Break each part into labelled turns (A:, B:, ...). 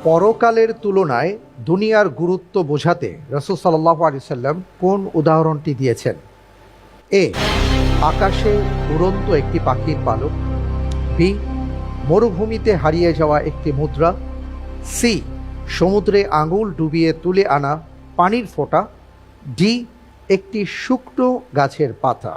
A: পরকালের তুলনায় দুনিয়ার গুরুত্ব বোঝাতে রাসূল সাল্লাল্লাহু আলাইহি সাল্লাম কোন উদাহরণটি দিয়েছেন? এ, আকাশে উড়ন্ত একটি পাখির পালক। বি, মরুভূমিতে হারিয়ে যাওয়া একটি মুদ্রা। সি, সমুদ্রে আঙুল ডুবিয়ে তুলে আনা পানির ফোঁটা। ডি, একটি শুকনো গাছের পাতা।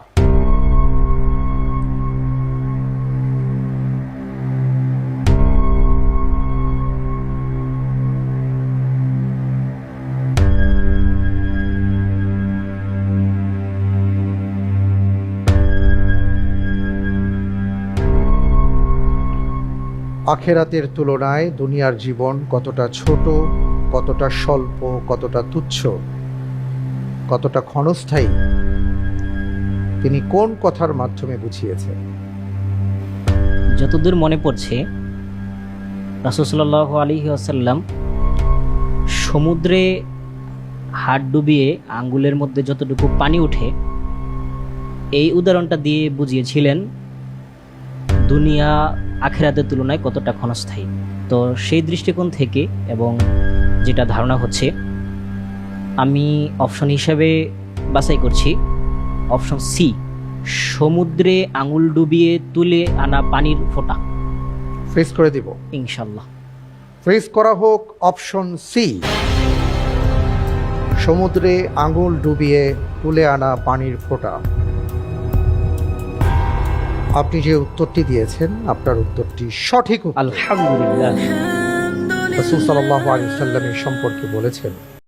A: আখেরাতের তুলনায় দুনিয়ার জীবন কতটা ছোট, কতটা স্বল্প, কতটা তুচ্ছ, কতটা ক্ষণস্থায়ী, তিনি কোন কথার মাধ্যমে বুঝিয়েছেন?
B: যতদূর মনে পড়ছে, রাসূল সাল্লাল্লাহু আলাইহি ওয়াসাল্লাম সমুদ্রে হাত ডুবিয়ে আঙ্গুলের মধ্যে যতটুকু পানি ওঠে এই উদাহরণটা দিয়ে বুঝিয়েছিলেন দুনিয়া আখিরাতের তুলনায় কতটা ক্ষণস্থায়ী। তো সেই দৃষ্টিকোণ থেকে এবং যেটা ধারণা হচ্ছে, আমি অপশন হিসাবে বাছাই করছি অপশন সি, সমুদ্রে আঙুল ডুবিয়ে তুলে আনা পানির ফোঁটা।
A: ফ্রিজ করে দিব?
B: ইনশাল্লাহ।
A: ফ্রিজ করা হোক অপশন সি, সমুদ্রে আঙুল ডুবিয়ে তুলে আনা পানির ফোঁটা। আপনি যে উত্তরটি দিয়েছেন, আপনার উত্তরটি সঠিক উত্তর।
B: আলহামদুলিল্লাহ।
A: রাসূল সাল্লাল্লাহু আলাইহি ওয়াসাল্লাম এই সম্পর্কে বলেছেন,